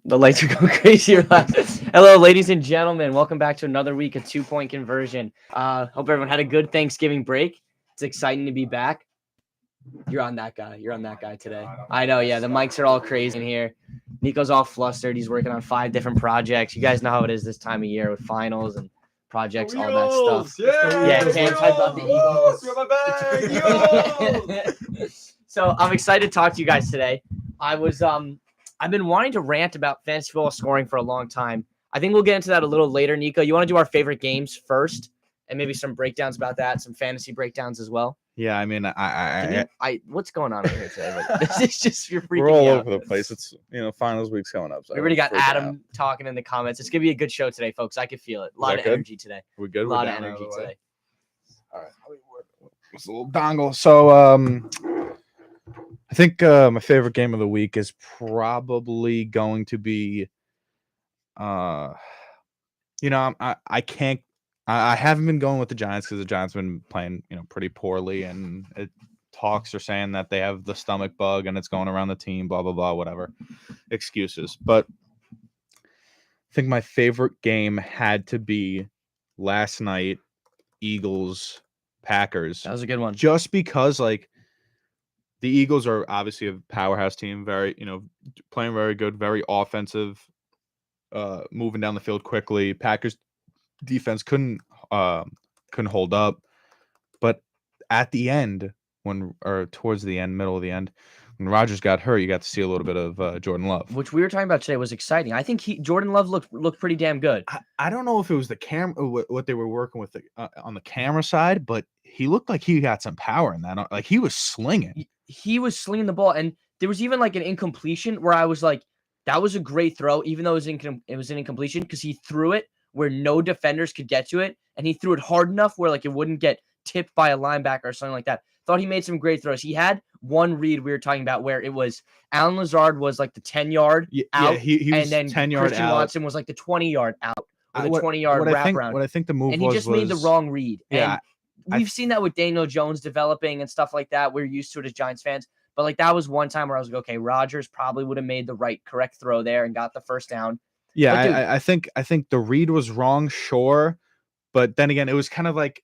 The lights are going crazy. Hello, ladies and gentlemen. Welcome back to another week of 2-point conversion. Hope everyone had a good Thanksgiving break. It's exciting to be back. You're on that guy. You're on that guy today. I know, yeah. The mics are all crazy in here. Nico's all flustered. He's working on 5 different projects. You guys know how it is this time of year with finals and projects, all that stuff. Yeah, Cam's hyped about the Eagles. So I'm excited to talk to you guys today. I've been wanting to rant about fantasy football scoring for a long time. I think we'll get into that a little later. Nico, you want to do our favorite games first, and maybe some breakdowns about that, some fantasy breakdowns as well. Yeah, I mean, What's going on over here today? Like, this is just you're freaking we're all me out. over the place. It's finals week's coming up. So We already got Adam talking in the comments. It's gonna be a good show today, folks. I can feel it. A lot of energy today. We're good. A lot of energy today. All right, it's a little dongle. So I think my favorite game of the week is probably going to be I can't. I haven't been going with the Giants because the Giants have been playing, pretty poorly, and talks are saying that they have the stomach bug and it's going around the team, blah, blah, blah, whatever. Excuses. But I think my favorite game had to be last night, Eagles-Packers. That was a good one. Just because, the Eagles are obviously a powerhouse team, very, playing very good, very offensive, moving down the field quickly. Packers defense couldn't hold up, but at the end, towards the end, middle of the end, when Rodgers got hurt, you got to see a little bit of Jordan Love, which we were talking about today was exciting. I think Jordan Love looked pretty damn good. I don't know if it was the camera, what they were working with on the camera side, but he looked like he got some power in that. Like he was slinging. He was slinging the ball, and there was even like an incompletion where I was like, that was a great throw, even though it was an incompletion because he threw it where no defenders could get to it, and he threw it hard enough where like it wouldn't get tipped by a linebacker or something like that. Thought he made some great throws. He had one read we were talking about where it was Alan Lazard was like the 10-yard out, he was and then 10-yard Christian out. Watson was like the 20-yard out or the 20-yard wraparound. What I think the move and he just made the wrong read. Yeah, and we've seen that with Daniel Jones developing and stuff like that. We're used to it as Giants fans. But like that was one time where I was like, okay, Rodgers probably would have made the correct throw there and got the first down. Yeah, dude, I think the read was wrong, sure, but then again, it was kind of like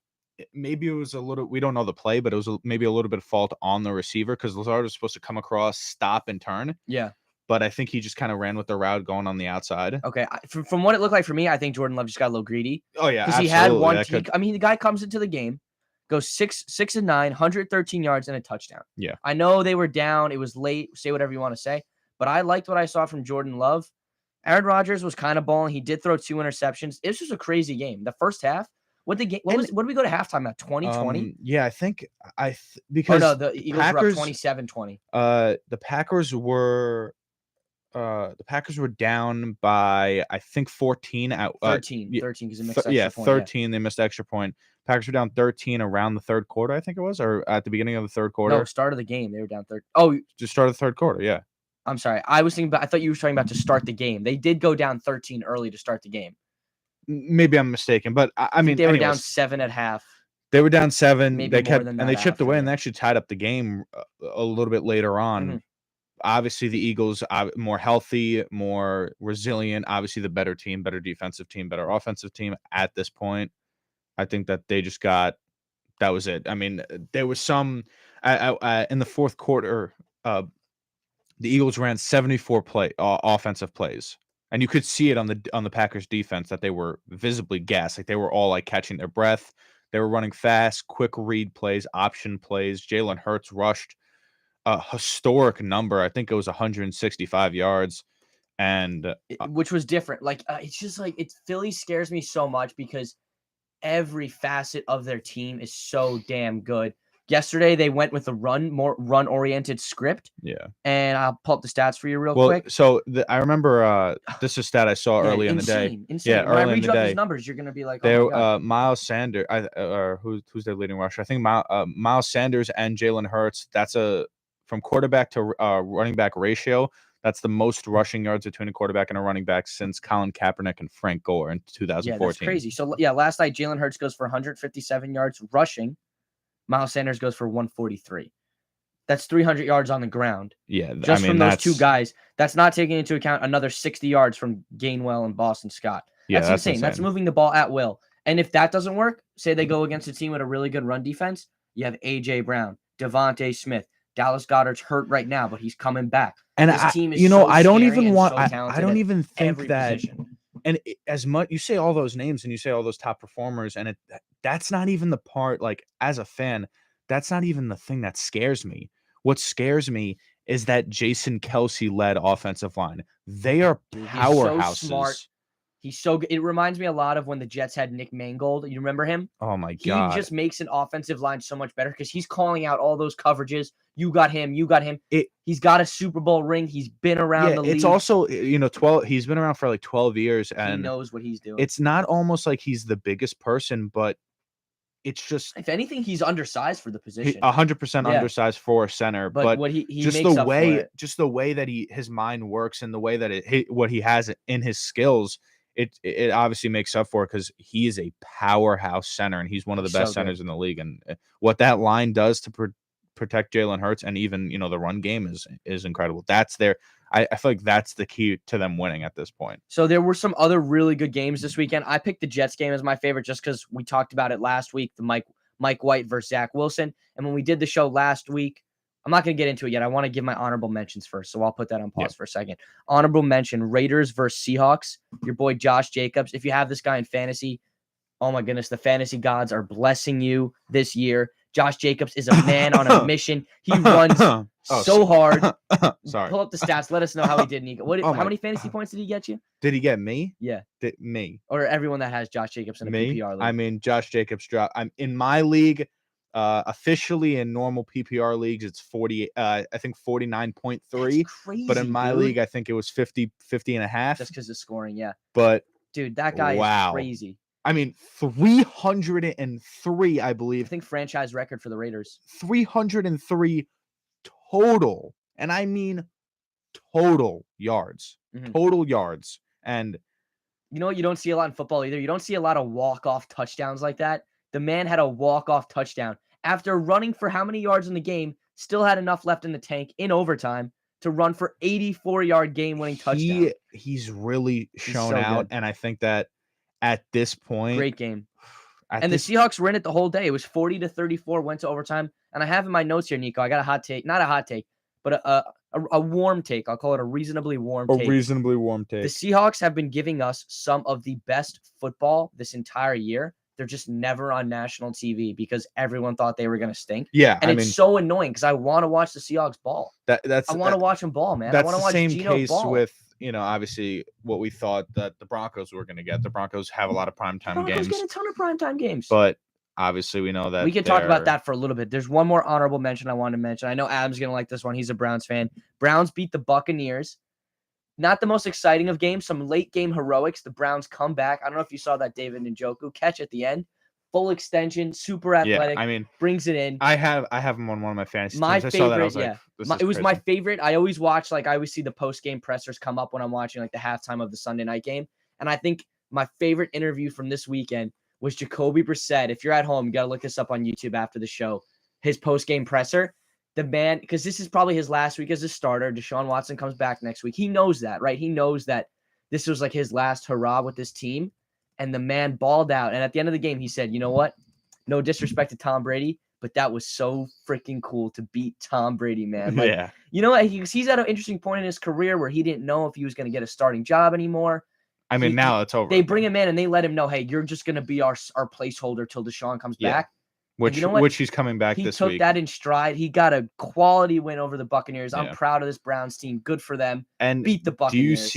maybe it was a little. We don't know the play, but it was maybe a little bit of fault on the receiver because Lazard was supposed to come across, stop, and turn. Yeah, but I think he just kind of ran with the route going on the outside. Okay, from what it looked like for me, I think Jordan Love just got a little greedy. Oh yeah, because he had one. I mean, the guy comes into the game, goes 6-9, 113 yards and a touchdown. Yeah, I know they were down. It was late. Say whatever you want to say, but I liked what I saw from Jordan Love. Aaron Rodgers was kind of balling. He did throw 2 interceptions. This was a crazy game. The first half, what did we go to halftime at? 20-20? Yeah, I think because the Eagles were up 27-20. The Packers were down by I think 14 at 13 because they missed extra point. 13. They missed extra point. Packers were down 13 around the third quarter, I think it was, or at the beginning of the third quarter. No, start of the game. They were down 13. Oh, just start of the third quarter, yeah. I'm sorry. I thought you were talking about to start the game. They did go down 13 early to start the game. Maybe I'm mistaken, but I mean, they were down 7 at half. They were down 7. Maybe they kept and they chipped away and they actually tied up the game a little bit later on. Mm-hmm. Obviously, the Eagles more healthy, more resilient. Obviously, the better team, better defensive team, better offensive team at this point. I think that they just got that was it. I mean, there was some in the fourth quarter. The Eagles ran 74 offensive plays, and you could see it on the Packers defense that they were visibly gassed. Like they were all like catching their breath. They were running fast, quick read plays, option plays. Jalen Hurts rushed a historic number. I think it was 165 yards, and which was different. Like it's just like Philly scares me so much because every facet of their team is so damn good. Yesterday, they went with a more run-oriented script. Yeah. And I'll pull up the stats for you real quick. So I remember this is a stat I saw early in the day. Insane. Yeah, when I read you these numbers, you're going to be like, oh my God. Miles Sanders, who's their leading rusher? I think Miles Sanders and Jalen Hurts, that's from quarterback to running back ratio, that's the most rushing yards between a quarterback and a running back since Colin Kaepernick and Frank Gore in 2014. Yeah, that's crazy. So, yeah, last night, Jalen Hurts goes for 157 yards rushing. Miles Sanders goes for 143. That's 300 yards on the ground. Yeah, Just from those two guys. That's not taking into account another 60 yards from Gainwell and Boston Scott. Yeah, That's insane. That's moving the ball at will. And if that doesn't work, say they go against a team with a really good run defense, you have A.J. Brown, Devontae Smith. Dallas Goedert's hurt right now, but he's coming back. And this team is I don't scary even and want. so I talented don't at even think every that. position. And as much you say all those names and you say all those top performers, and that's not even the part. Like as a fan, that's not even the thing that scares me. What scares me is that Jason Kelsey led offensive line. They are Dude, powerhouses. He's so smart. He's so good. It reminds me a lot of when the Jets had Nick Mangold. You remember him? Oh my God. He just makes an offensive line so much better because he's calling out all those coverages. You got him. You got him. He's got a Super Bowl ring. He's been around the league. It's also, 12. He's been around for like 12 years. And he knows what he's doing. It's not almost like he's the biggest person, but it's just, if anything, he's undersized for the position. 100% undersized for a center. But what he just makes the way that his mind works and the way that what he has in his skills, it obviously makes up for it because he is a powerhouse center and he's one of the best centers in the league. And what that line does to protect Jalen Hurts and even the run game is incredible. That's I feel like that's the key to them winning at this point. So there were some other really good games this weekend. I picked the Jets game as my favorite just because we talked about it last week, the Mike White versus Zach Wilson. And when we did the show last week, I'm not going to get into it yet. I want to give my honorable mentions first, so I'll put that on pause for a second. Honorable mention, Raiders versus Seahawks. Your boy Josh Jacobs. If you have this guy in fantasy, oh my goodness, the fantasy gods are blessing you this year. Josh Jacobs is a man on a mission. He runs so hard. Sorry. Pull up the stats. Let us know how he did. How many fantasy points did he get you? Did he get me? Yeah. Me. Or everyone that has Josh Jacobs in a PPR league. I mean, Josh Jacobs dropped. I'm in my league. Officially in normal PPR leagues, it's 40. I think 49.3. Crazy, but in my league, I think it was 50 and a half. Just because of scoring, yeah. But dude, that guy is crazy. I mean, 303, I believe. I think franchise record for the Raiders. 303 total, and I mean total yards. Total yards. And you know what you don't see a lot in football either? You don't see a lot of walk-off touchdowns like that. The man had a walk-off touchdown. After running for how many yards in the game, still had enough left in the tank in overtime to run for 84-yard game-winning touchdown. He's really shown out, and I think that at this point... Great game. And the Seahawks were in it the whole day. It was 40-34, went to overtime. And I have in my notes here, Nico, I got a hot take. Not a hot take, but a warm take. I'll call it a reasonably warm take. A reasonably warm take. The Seahawks have been giving us some of the best football this entire year. They're just never on national TV because everyone thought they were going to stink. Yeah, and it's so annoying because I want to watch the Seahawks ball. I want to watch them ball, man. I want to watch Geno ball. That's the same case with, obviously what we thought that the Broncos were going to get. The Broncos have a lot of primetime games. Broncos get a ton of primetime games. But obviously we know that we can talk about that for a little bit. There's one more honorable mention I wanted to mention. I know Adam's going to like this one. He's a Browns fan. Browns beat the Buccaneers. Not the most exciting of games. Some late game heroics. The Browns come back. I don't know if you saw that David Njoku catch at the end. Full extension, super athletic. Yeah, I mean, brings it in. I have him on one of my fantasy teams. I saw that. I was like, it was my favorite. I always watch, I always see the post game pressers come up when I'm watching the halftime of the Sunday night game. And I think my favorite interview from this weekend was Jacoby Brissett. If you're at home, you got to look this up on YouTube after the show. His post game presser, the man, because this is probably his last week as a starter. Deshaun Watson comes back next week. He knows that, right? He knows that this was his last hurrah with this team. And the man balled out. And at the end of the game, he said, you know what? No disrespect to Tom Brady, but that was so freaking cool to beat Tom Brady, man. Yeah. You know what? He's at an interesting point in his career where he didn't know if he was going to get a starting job anymore. I mean, now it's over. They bring him in and they let him know, hey, you're just going to be our placeholder till Deshaun comes back. Which he's coming back this week. He took that in stride. He got a quality win over the Buccaneers. I'm proud of this Browns team. Good for them. And beat the Buccaneers.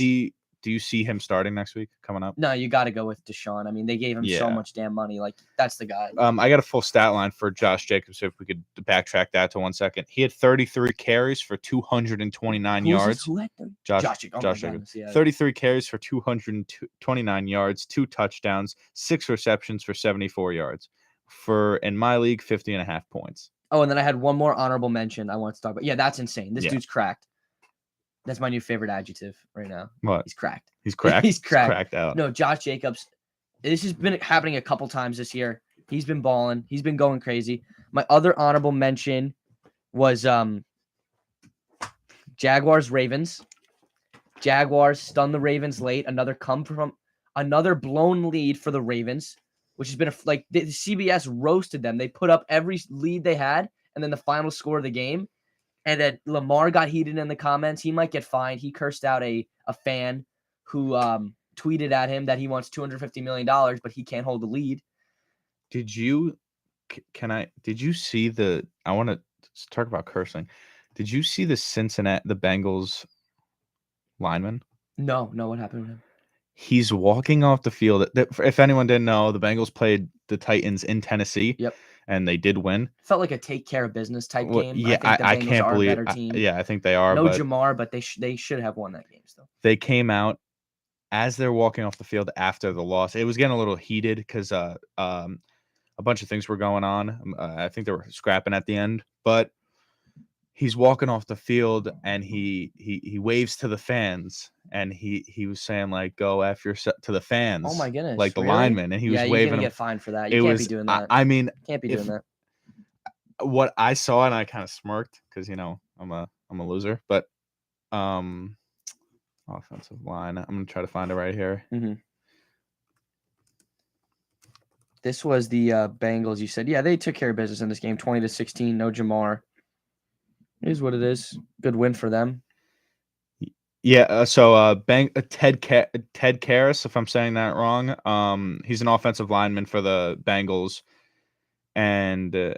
Do you see him starting next week coming up? No, you got to go with Deshaun. I mean, they gave him so much damn money. That's the guy. I got a full stat line for Josh Jacobs. If we could backtrack that to 1 second. He had 33 carries for 229 yards. Who had Josh Jacobs. Yeah. 33 carries for 229 yards, 2 touchdowns, 6 receptions for 74 yards. In my league, 50 and a half points. Oh, and then I had one more honorable mention I want to talk about. Yeah, that's insane. This dude's cracked. That's my new favorite adjective right now. What? He's cracked. He's cracked? He's cracked out. No, Josh Jacobs. This has been happening a couple times this year. He's been balling. He's been going crazy. My other honorable mention was Jaguars Ravens. Jaguars stun the Ravens late. Another blown lead for the Ravens, which has been the CBS roasted them. They put up every lead they had, and then the final score of the game. And then Lamar got heated in the comments. He might get fined. He cursed out a fan who tweeted at him that he wants $250 million, but he can't hold the lead. Did you see I want to talk about cursing. Did you see the Bengals lineman? No, what happened with him? He's walking off the field. If anyone didn't know, the Bengals played the Titans in Tennessee. Yep. And they did win. Felt like a take care of business type game. Yeah, I think the Bengals can't believe. a better team. I think they are. No but Jamar, but they should have won that game still. They came out as they're walking off the field after the loss. It was getting a little heated because a bunch of things were going on. I think they were scrapping at the end, but he's walking off the field and he waves to the fans and he was saying like "Go F yourself" to the fans. Oh my goodness! Like the really? lineman, and he was waving. You're gonna get fined for that. You can't be doing that. I mean, can't be doing that. What I saw, and I kind of smirked because I'm a loser, but offensive line. I'm gonna try to find it right here. Mm-hmm. This was the Bengals. You said, yeah, they took care of business in this game, 20-16. No Jamar. It is what it is. Good win for them. Yeah. Ted Karras, if I'm saying that wrong, he's an offensive lineman for the Bengals, and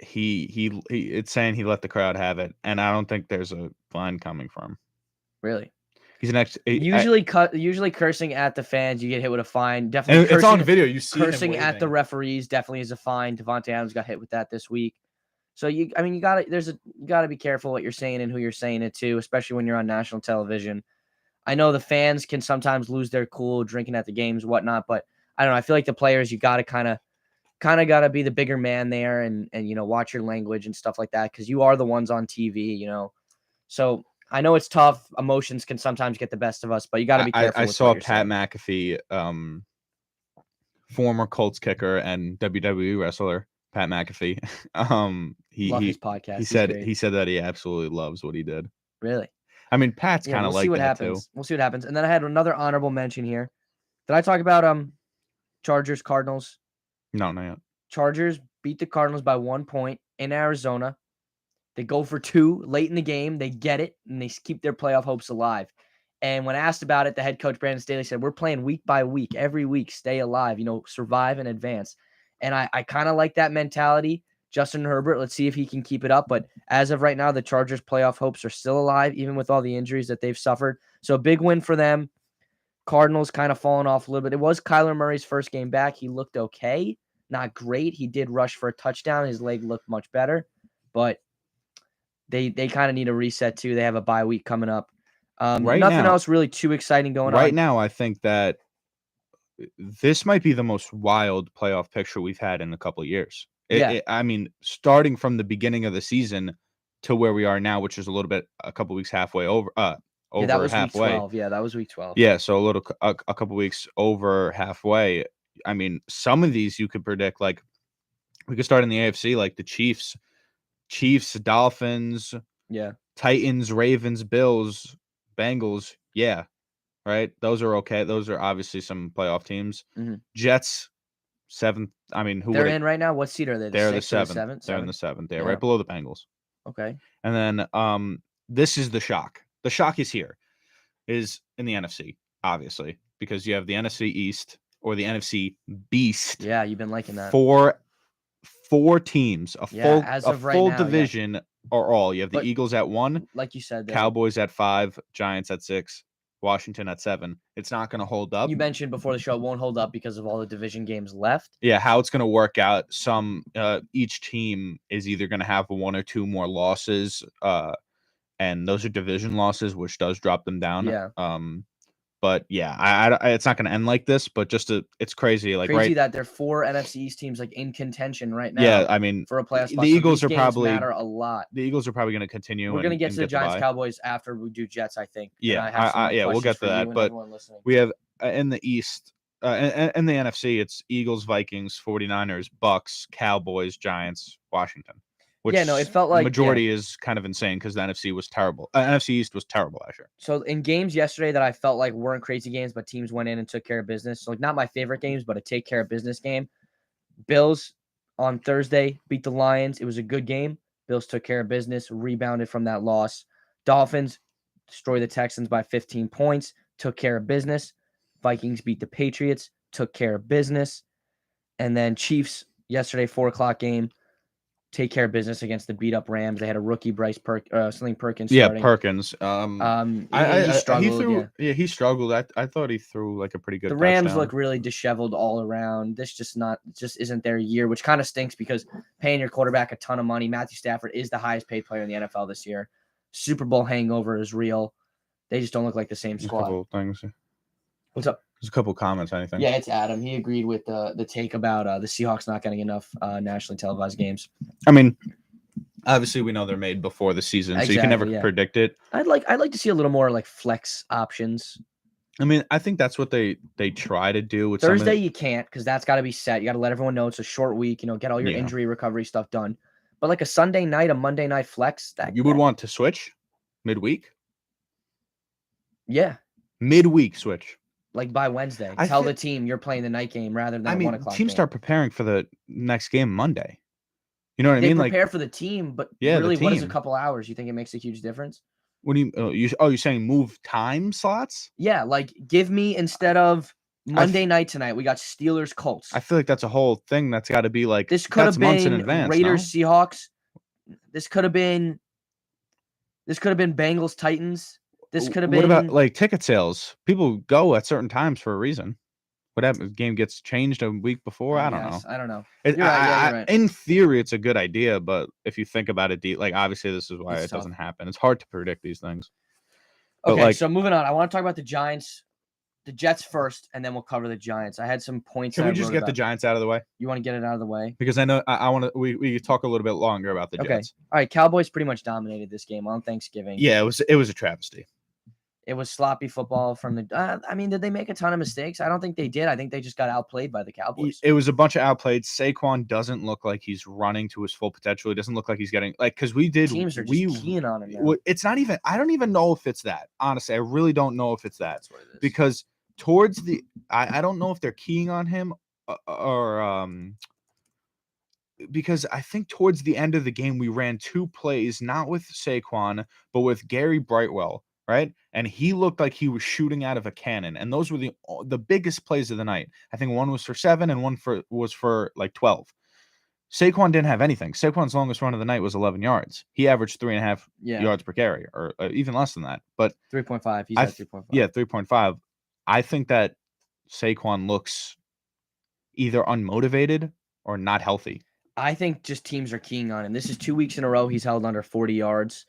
he it's saying he let the crowd have it, and I don't think there's a fine coming from him. Really? He's an usually cursing at the fans, you get hit with a fine. Definitely, it's on video. You see cursing him at the referees definitely is a fine. Devontae Adams got hit with that this week. So you gotta be careful what you're saying and who you're saying it to, especially when you're on national television. I know the fans can sometimes lose their cool drinking at the games, whatnot, but I don't know. I feel like the players, you gotta kind of gotta be the bigger man there and watch your language and stuff like that because you are the ones on TV, So I know it's tough. Emotions can sometimes get the best of us, but you got to be careful. I saw Pat McAfee, former Colts kicker and WWE wrestler, Pat McAfee. Love his podcast. He said that he absolutely loves what he did. Really? I mean, Pat's kind of like that too. We'll see what happens. And then I had another honorable mention here. Did I talk about Chargers Cardinals? No, not yet. Chargers beat the Cardinals by 1 point in Arizona. They go for 2 late in the game. They get it, and they keep their playoff hopes alive. And when asked about it, the head coach, Brandon Staley, said, we're playing week by week, every week, stay alive, survive and advance. And I kind of like that mentality. Justin Herbert, let's see if he can keep it up. But as of right now, the Chargers' playoff hopes are still alive, even with all the injuries that they've suffered. So a big win for them. Cardinals kind of falling off a little bit. It was Kyler Murray's first game back. He looked okay. Not great. He did rush for a touchdown. His leg looked much better. But they kind of need a reset too. They have a bye week coming up. Nothing else really too exciting going on. Right now, I think that this might be the most wild playoff picture we've had in a couple of years. I mean, starting from the beginning of the season to where we are now, which is a couple weeks halfway over. That was halfway. Week 12. Yeah, that was week 12. Yeah, so a couple weeks over halfway. I mean, some of these you could predict. Like we could start in the AFC, like the Chiefs, Dolphins, Titans, Ravens, Bills, Bengals. Yeah, right. Those are okay. Those are obviously some playoff teams. Mm-hmm. Jets, 7th. I mean, they're in right now? What seed are they? They're the 7th. They're in the 7th. They're right below the Bengals. Okay. And then this is the shock. The shock is in the NFC, obviously, because you have the NFC East or the NFC Beast. Yeah, you've been liking that. Four teams, a full division, or all. You have the Eagles at 1, like you said, Cowboys at 5, Giants at 6, Washington at 7. It's not going to hold up. You mentioned before the show it won't hold up because of all the division games left. Yeah, how it's going to work out. Each team is either going to have 1 or 2 more losses, and those are division losses, which does drop them down. Yeah. But yeah, it's not going to end like this. But it's crazy. Like crazy that there are 4 NFC East teams like in contention right now. Yeah, I mean, for a playoff spot. The Eagles are probably matter a lot. The Eagles are probably going to continue. We're going to get to the Giants Cowboys after we do Jets, I think. Yeah, we'll get to that. But we have in the East, in the NFC, it's Eagles, Vikings, 49ers, Bucks, Cowboys, Giants, Washington. which Yeah, no, it felt the like majority is kind of insane because the NFC was terrible. NFC East was terrible last year. So in games yesterday that I felt like weren't crazy games, but teams went in and took care of business. So like not my favorite games, but a take care of business game. Bills on Thursday beat the Lions. It was a good game. Bills took care of business, rebounded from that loss. Dolphins destroyed the Texans by 15 points, took care of business. Vikings beat the Patriots, took care of business. And then Chiefs yesterday, 4:00 game, take care of business against the beat up Rams. They had a rookie Sling Perkins Yeah, starting. Perkins. He struggled. He threw. Yeah. Yeah, he struggled. I thought he threw like a pretty good. The Rams touchdown. look really disheveled all around. This just isn't their year, which kind of stinks because paying your quarterback a ton of money. Matthew Stafford is the highest paid player in the NFL this year. Super Bowl hangover is real. They just don't look like the same There's a squad. couple of things. What's up? There's a couple of comments. Anything? Yeah, it's Adam. He agreed with the take about the Seahawks not getting enough nationally televised games. I mean, obviously we know they're made before the season, so you can never predict it. I'd like to see a little more like flex options. I mean, I think that's what they try to do with Thursday. You can't because that's got to be set. You got to let everyone know it's a short week. Get all your injury recovery stuff done. But like a Sunday night, a Monday night flex, you would want to switch midweek. Yeah, midweek switch. Like by Wednesday, tell the team you're playing the night game rather than 1 o'clock. Teams start preparing for the next game Monday. You know what I mean? They prepare for the team, but really, what is a couple hours? You think it makes a huge difference? What do you're saying move time slots? Yeah, like give me instead of Monday night tonight, we got Steelers Colts. I feel like that's a whole thing that's got to be like this could have been months in advance, Raiders Seahawks. This could have been Bengals Titans. This could have been. What about like ticket sales? People go at certain times for a reason. What happens? The game gets changed a week before. I don't know. I don't know. You're right. In theory, it's a good idea, but if you think about it, like obviously this is why it doesn't happen. It's hard to predict these things. Okay, so moving on, I want to talk about the Giants, the Jets first, and then we'll cover the Giants. I had some points. Can we just get the Giants out of the way? You want to get it out of the way? Because I know I want to. We talk a little bit longer about the Jets. All right, Cowboys pretty much dominated this game on Thanksgiving. Yeah, it was a travesty. It was sloppy football from the. Did they make a ton of mistakes? I don't think they did. I think they just got outplayed by the Cowboys. It was a bunch of outplayed. Saquon doesn't look like he's running to his full potential. He doesn't look like he's getting because we did. Teams are just keying on him now. It's not even. I don't even know if it's that. Honestly, I really don't know if it's that. That's what it is. Because towards the, I don't know if they're keying on him or because I think towards the end of the game we ran 2 plays, not with Saquon but with Gary Brightwell. Right, and he looked like he was shooting out of a cannon, and those were the biggest plays of the night. I think one was for 7 and one was for like 12. Saquon didn't have anything. Saquon's longest run of the night was 11 yards. He averaged 3.5 yards per carry, or even less than that. But 3.5. He's at 3.5. Yeah, 3.5. I think that Saquon looks either unmotivated or not healthy. I think just teams are keying on him. This is 2 weeks in a row he's held under 40 yards.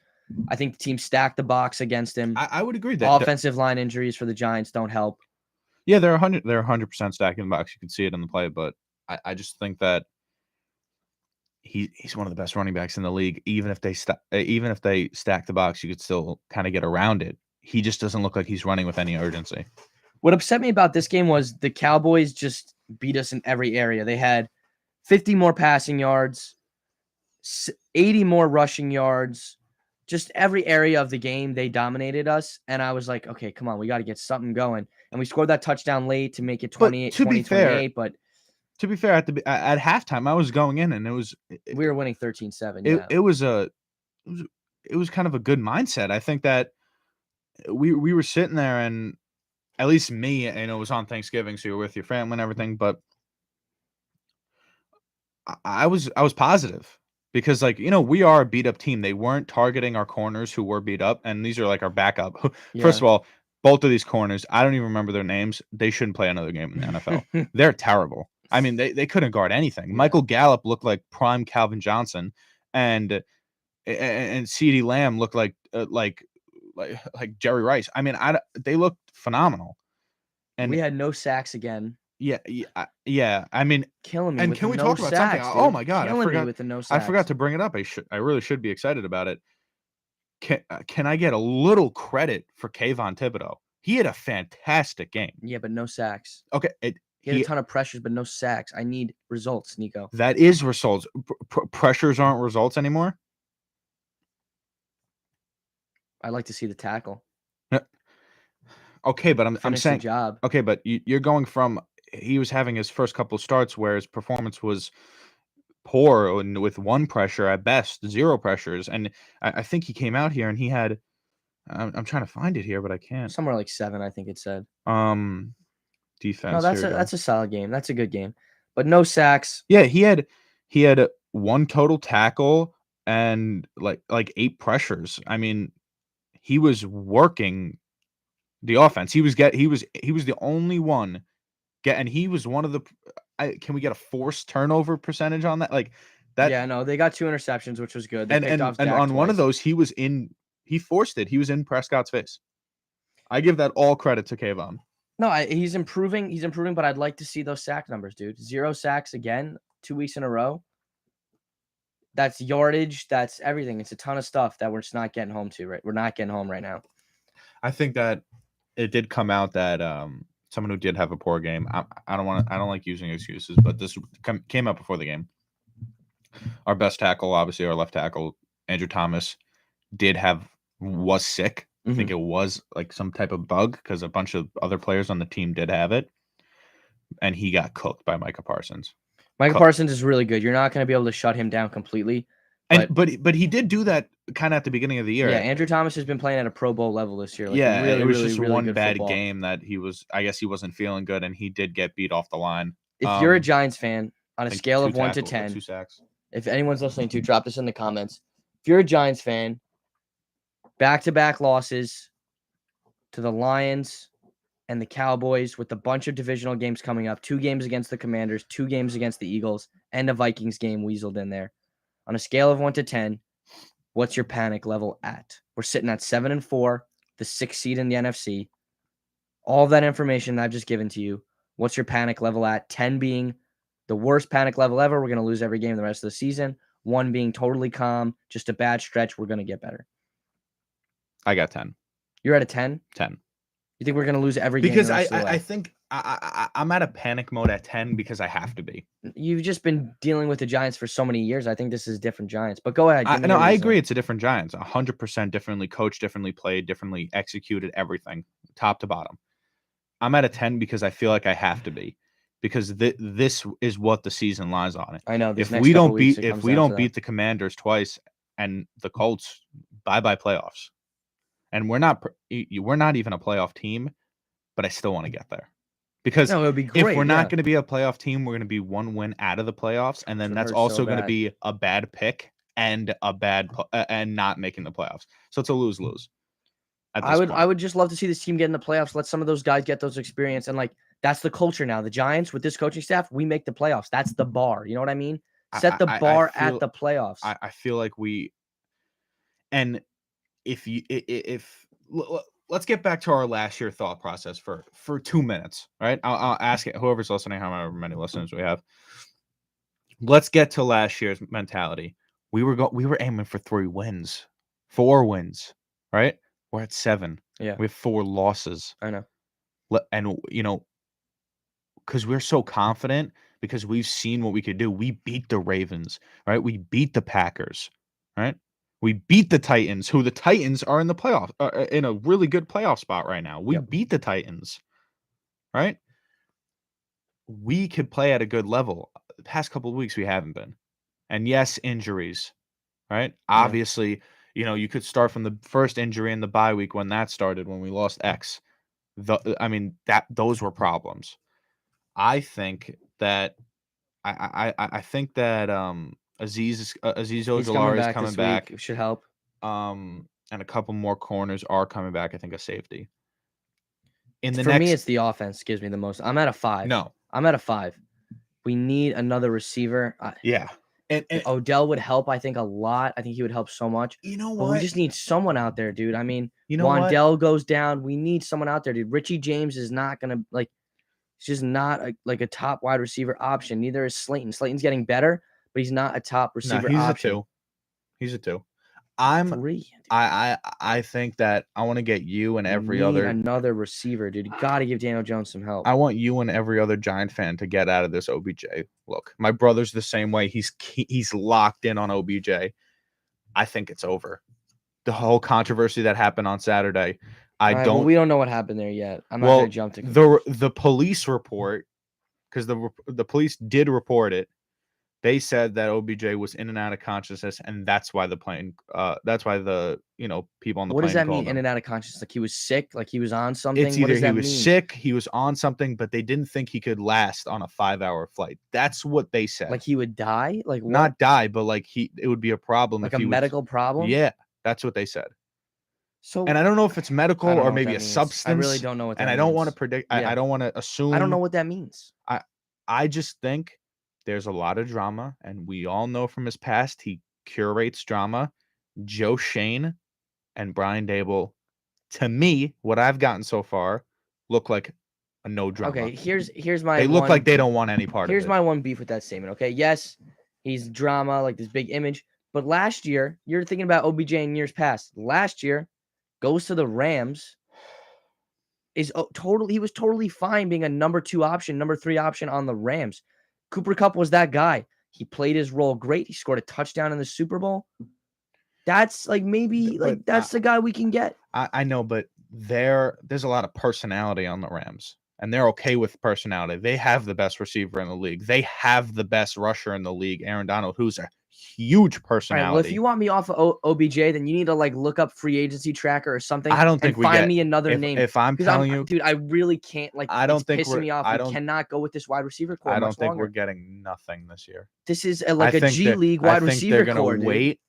I think the team stacked the box against him. I would agree that offensive line injuries for the Giants don't help. Yeah, they're 100% stacking the box. You can see it in the play, but I just think that he's one of the best running backs in the league. Even if they stack the box, you could still kind of get around it. He just doesn't look like he's running with any urgency. What upset me about this game was the Cowboys just beat us in every area. They had 50 more passing yards, 80 more rushing yards. Just every area of the game, they dominated us. And I was like, okay, come on, we got to get something going. And we scored that touchdown late to make it 28. But to be fair, at halftime, I was going in and we were winning 13-7. It was kind of a good mindset. I think that we were sitting there, and at least me, it was on Thanksgiving, so you're with your family and everything, but I was positive. Because, we are a beat-up team. They weren't targeting our corners who were beat up, and these are, our backup. Yeah. First of all, both of these corners, I don't even remember their names. They shouldn't play another game in the NFL. They're terrible. I mean, they couldn't guard anything. Yeah. Michael Gallup looked like prime Calvin Johnson, and CeeDee Lamb looked like Jerry Rice. I mean, they looked phenomenal. And we had no sacks again. Yeah. I mean, killing me. And with can we no talk about sacks, something? Dude. Oh my God, I forgot to bring it up. I really should be excited about it. Can I get a little credit for Kayvon Thibodeau? He had a fantastic game. Yeah, but no sacks. Okay, He had a ton of pressures, but no sacks. I need results, Nico. That is results. Pressures aren't results anymore. I'd like to see the tackle. Okay, but I'm Finish saying the job. okay, but you're going from he was having his first couple starts where his performance was poor and with one pressure at best, zero pressures, and I think he came out here and he had. I'm trying to find it here, but I can't. Somewhere like 7, I think it said. Defense. No, that's a solid game. That's a good game, but no sacks. Yeah, he had one total tackle and like 8 pressures. I mean, he was working the offense. He was the only one and he was one of the. Can we get a forced turnover percentage on that? Like that. Yeah, no, they got 2 interceptions, which was good. They picked off And Dak on one of twice. those, he forced it. He was in Prescott's face. I give that all credit to Kayvon. No, he's improving. He's improving, but I'd like to see those sack numbers, dude. 0 sacks again, 2 weeks in a row. That's yardage. That's everything. It's a ton of stuff that we're just not getting home to. Right, we're not getting home right now. I think that it did come out that someone who did have a poor game. I don't like using excuses, but this came out before the game. Our best tackle, obviously, our left tackle, Andrew Thomas, was sick. I think it was like some type of bug because a bunch of other players on the team did have it, and he got cooked by Micah Parsons. Micah Parsons is really good. You're not going to be able to shut him down completely. But he did do that kind of at the beginning of the year. Yeah, Andrew Thomas has been playing at a Pro Bowl level this year. Like yeah, really, it was really, just really one good bad football. game that I guess he wasn't feeling good, and he did get beat off the line. If you're a Giants fan, on a scale of 1 to 10, 2 sacks. If anyone's listening to, drop this in the comments. If you're a Giants fan, back-to-back losses to the Lions and the Cowboys with a bunch of divisional games coming up, 2 games against the Commanders, 2 games against the Eagles, and a Vikings game weaseled in there. On a scale of 1 to 10, what's your panic level at? We're sitting at 7-4, the 6th seed in the NFC. All of that information I've just given to you. What's your panic level at? 10 being the worst panic level ever. We're going to lose every game the rest of the season. 1 being totally calm, just a bad stretch. We're going to get better. I got 10. You're at a 10? 10. You think we're going to lose every game? Because I think I'm at a panic mode at 10 because I have to be. You've just been dealing with the Giants for so many years. I think this is different Giants. But go ahead. I agree. It's a different Giants. 100% differently coached, differently played, differently executed, everything, top to bottom. I'm at a 10 because I feel like I have to be. Because this is what the season lies on. I know. If we don't beat the Commanders twice and the Colts, bye playoffs. And we're not even a playoff team, but I still want to get there. Because it would be great, if we're not going to be a playoff team, we're going to be 1 win out of the playoffs, and then that's also going to be a bad pick and and not making the playoffs. So it's a lose-lose. I would just love to see this team get in the playoffs. Let some of those guys get those experience, and that's the culture now. The Giants with this coaching staff, we make the playoffs. That's the bar. You know what I mean? Set the bar at the playoffs. I feel like and let's get back to our last year thought process for 2 minutes, right? I'll ask it, whoever's listening, however many listeners we have. Let's get to last year's mentality. We were aiming for 3 wins, 4 wins, right? We're at 7. Yeah, we have 4 losses. I know, and because we're so confident because we've seen what we could do. We beat the Ravens, right? We beat the Packers, right? We beat the Titans, who the Titans are in the playoffs, in a really good playoff spot right now. We beat the Titans, right? We could play at a good level. The past couple of weeks, we haven't been. And yes, injuries, right? Yeah. Obviously, you could start from the first injury in the bye week when that started, when we lost X. Those were problems. I think that Azeez Ojulari is coming back. It should help. And a couple more corners are coming back. I think a safety. For me, it's the offense gives me the most. I'm at a 5. No, I'm at a 5. We need another receiver. Yeah. And Odell would help, I think, a lot. I think he would help so much. You know what? But we just need someone out there, dude. I mean, Wandell goes down. We need someone out there, dude. Richie James is not going to, he's just not a top wide receiver option. Neither is Slayton. Slayton's getting better, but he's not a top receiver option. He's a 2. I'm 3. Dude. I think that I want to get you and We every need other another receiver, dude. You got to give Daniel Jones some help. I want you and every other Giant fan to get out of this OBJ. Look, my brother's the same way. He's locked in on OBJ. I think it's over. The whole controversy that happened on Saturday. Well, we don't know what happened there yet. I'm not Well, going to jump to the police report, because the police did report it. They said that OBJ was in and out of consciousness, and that's why the plane. That's why the people on the What plane does that called mean? In him. and out of consciousness, like he was sick, like he was on something. It's What either does he that was mean? sick, he was on something, but they didn't think he could last on a 5-hour flight. That's what they said. Like he would die, like what? Not die, but like it would be a problem Like if a he medical problem. Yeah, that's what they said. So, And I don't know if it's medical I don't know or what maybe that a means. substance. I really don't know what that and means. I don't want to predict. Yeah. I don't want to assume. I don't know what that means. I just think there's a lot of drama, and we all know from his past he curates drama. Joe Shane and Brian Dable, to me, what I've gotten so far, look like a no drama. Okay, here's my. They look like they don't want any part of it. Here's my one beef with that statement. Okay, yes, he's drama, like this big image, but last year you're thinking about OBJ in years past. Last year, goes to the Rams. He was totally fine being a number 2 option, number 3 option on the Rams. Cooper Kupp was that guy. He played his role great. He scored a touchdown in the Super Bowl. That's like maybe like that's the guy we can get. I know, but there's a lot of personality on the Rams, and they're okay with personality. They have the best receiver in the league. They have the best rusher in the league, Aaron Donald, who's a huge personality. All right, well, if you want me off of OBJ, then you need to like look up free agency tracker or something. I don't think and find me another name. If I'm telling you, dude, I really can't. Like, I don't think pissing me off. We cannot go with this wide receiver core. I don't think longer. we're getting nothing this year. This is a G League wide receiver core. I think they're gonna wait,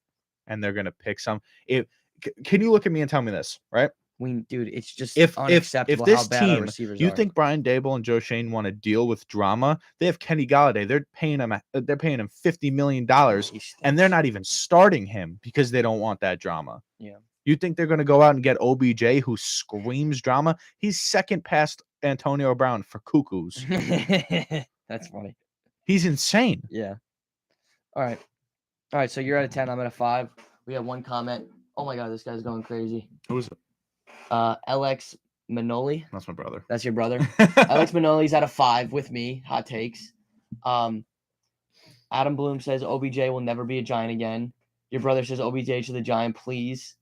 and they're gonna pick some. Can you look at me and tell me this, right? Dude, it's just if unacceptable this how bad team, our receivers you are. think Brian Dable and Joe Shane want to deal with drama? They have Kenny Golladay. They're paying him $50 million, and they're not even starting him because they don't want that drama. Yeah. You think they're going to go out and get OBJ, who screams drama? He's second past Antonio Brown for cuckoos. That's funny. He's insane. Yeah. All right. So you're at a 10. I'm at a 5. We have one comment. Oh my God, this guy's going crazy. Who is it? LX Manoli. That's my brother. That's your brother. Alex Manoli's at a 5 with me. Hot takes. Adam Bloom says OBJ will never be a Giant again. Your brother says OBJ to the Giant, please.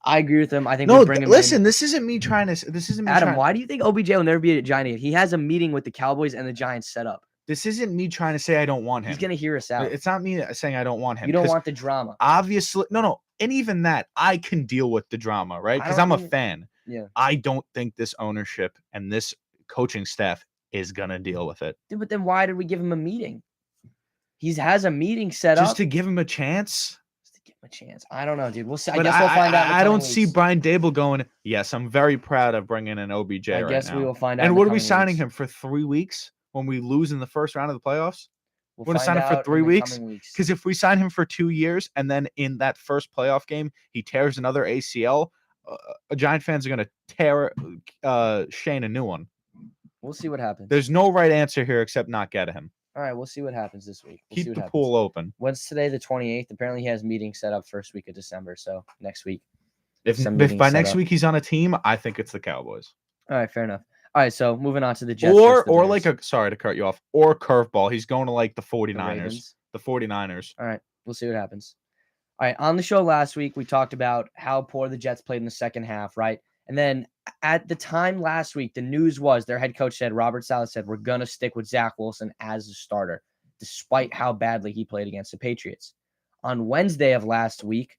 I agree with him. I think we'll bring him in. This isn't me trying to. This isn't me. Adam, why do you think OBJ will never be a Giant again? He has a meeting with the Cowboys and the Giants set up. This isn't me trying to say I don't want him. He's gonna hear us out. It's not me saying I don't want him. You don't want the drama. Obviously, no. And even that, I can deal with the drama, right? Because I'm a fan. Yeah. I don't think this ownership and this coaching staff is gonna deal with it. Dude, but then why did we give him a meeting? He has a meeting set up just to give him a chance. I don't know, dude. We'll see. I guess we'll find out. I don't see Brian Dable going, yes, I'm very proud of bringing in OBJ right now. I guess we will find out. And what are we signing him for 3 weeks when we lose in the first round of the playoffs? We're going to sign him for 3 weeks? Because if we sign him for 2 years and then in that first playoff game, he tears another ACL, Giant fans are going to tear Shane a new one. We'll see what happens. There's no right answer here except not get him. All right, we'll see what happens this week. Keep the pool open. When's today, the 28th? Apparently, he has meetings set up first week of December, so next week. If by next week he's on a team, I think it's the Cowboys. All right, fair enough. All right, so moving on to the Jets. Or like sorry to cut you off, or curveball. He's going to like the 49ers. The 49ers. All right, we'll see what happens. All right, on the show last week, we talked about how poor the Jets played in the second half, right? And then at the time last week, the news was their head coach said, Robert Saleh said, we're going to stick with Zach Wilson as a starter, despite how badly he played against the Patriots. On Wednesday of last week,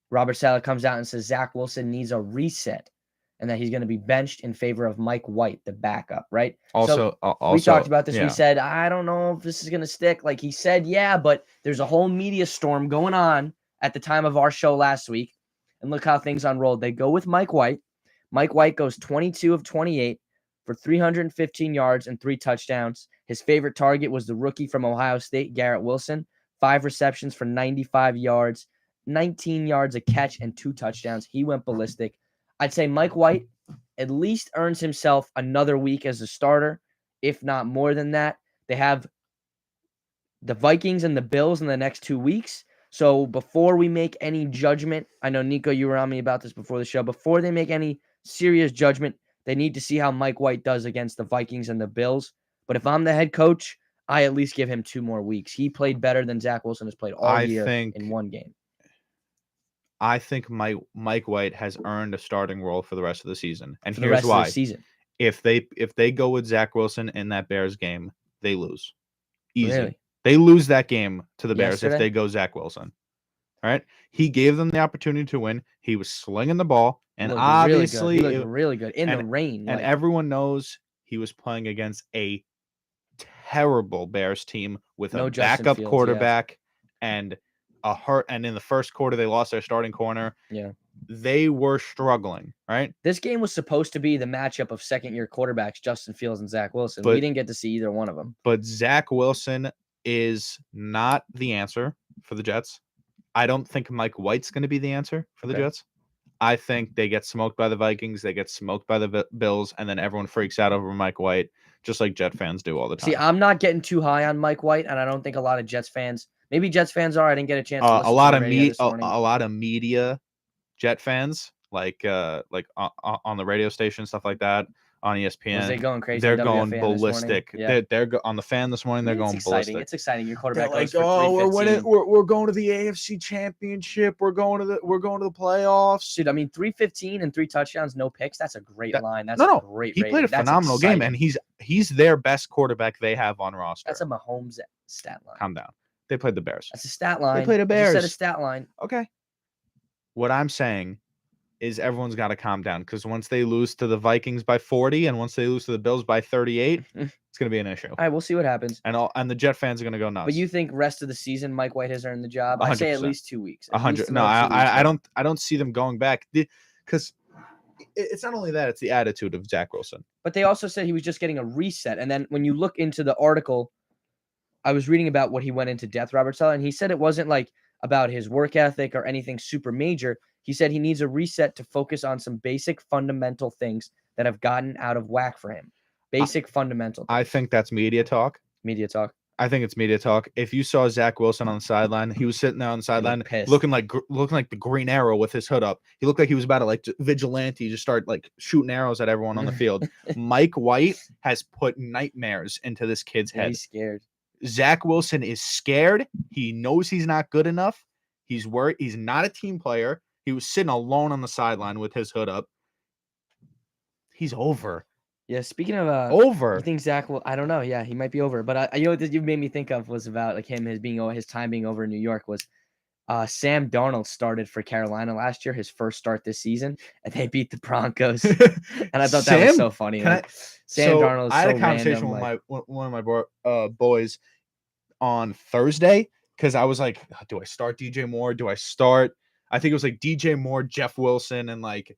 Robert Saleh comes out and says Zach Wilson needs a reset and that he's going to be benched in favor of Mike White, the backup, right? Also, we talked about this. Yeah. We said, I don't know if this is going to stick. Like he said, yeah, but there's a whole media storm going on at the time of our show last week. And look how things unrolled. They go with Mike White. Mike White goes 22 of 28 for 315 yards and 3 touchdowns. His favorite target was the rookie from Ohio State, Garrett Wilson. 5 receptions for 95 yards, 19 yards a catch, and 2 touchdowns. He went ballistic. I'd say Mike White at least earns himself another week as a starter, if not more than that. They have the Vikings and the Bills in the next 2 weeks. So before we make any judgment, I know, Nico, you were on me about this before the show. Before they make any serious judgment, they need to see how Mike White does against the Vikings and the Bills. But if I'm the head coach, I at least give him 2 more weeks. He played better than Zach Wilson has played all year in one game. I think Mike White has earned a starting role for the rest of the season. And For the here's rest why. of the season. If they go with Zach Wilson in that Bears game, they lose. Easy. Really? They lose that game to the Bears Yesterday? if they go Zach Wilson. All right? He gave them the opportunity to win. He was slinging the ball, and obviously he looked really good in the rain. And everyone knows he was playing against a terrible Bears team with a backup quarterback and a hurt. And in the first quarter, they lost their starting corner. Yeah. They were struggling, right? This game was supposed to be the matchup of second-year quarterbacks, Justin Fields and Zach Wilson. We didn't get to see either one of them. But Zach Wilson is not the answer for the Jets. I don't think Mike White's going to be the answer for the Jets. I think they get smoked by the Vikings, they get smoked by the Bills, and then everyone freaks out over Mike White, just like Jet fans do all the time. See, I'm not getting too high on Mike White, and I don't think a lot of Jets fans, maybe Jets fans are. I didn't get a chance to listen a lot to of the radio this morning. a lot of media Jet fans, like on the radio station, stuff like that, on ESPN. Was they going crazy? They're going ballistic. Yeah. They're on the fan this morning. They're going ballistic. It's exciting. Your quarterback they're goes for 315. we're going to the AFC Championship. We're going to the playoffs. Dude, I mean, 315 and 3 touchdowns, no picks. That's a great line. That's a great. He played a phenomenal game, and he's their best quarterback they have on roster. That's a Mahomes stat line. Calm down. They played the Bears. That's a stat line. They played the Bears. You said a stat line. Okay. What I'm saying is everyone's got to calm down, because once they lose to the Vikings by 40 and once they lose to the Bills by 38, it's going to be an issue. All right, we'll see what happens. And the Jet fans are going to go nuts. But you think rest of the season Mike White has earned the job? I say at least 2 weeks. 100. No, I don't see them going back, because it's not only that, it's the attitude of Zach Wilson. But they also said he was just getting a reset. And then when you look into the article, I was reading about what he went into depth, Robert Sala, and he said it wasn't like about his work ethic or anything super major. He said he needs a reset to focus on some basic fundamental things that have gotten out of whack for him. Basic fundamental things. I think that's media talk. Media talk. I think it's media talk. If you saw Zach Wilson on the sideline, he was sitting there on the sideline looking like the Green Arrow with his hood up. He looked like he was about to like vigilante, just start like shooting arrows at everyone on the field. Mike White has put nightmares into this kid's head. He's scared. Zach Wilson is scared. He knows he's not good enough. He's worried. He's not a team player. He was sitting alone on the sideline with his hood up. He's over. Yeah, speaking of over, you think Zach will? I don't know. Yeah, he might be over. But you know what you made me think of was about like him his time being over in New York was Sam Darnold started for Carolina last year, his first start this season, and they beat the Broncos. And I thought that was so funny. Sam Darnold. I had a conversation with one of my boys on Thursday, because I was like, do I start DJ Moore? Do I start? I think it was like DJ Moore, Jeff Wilson, and like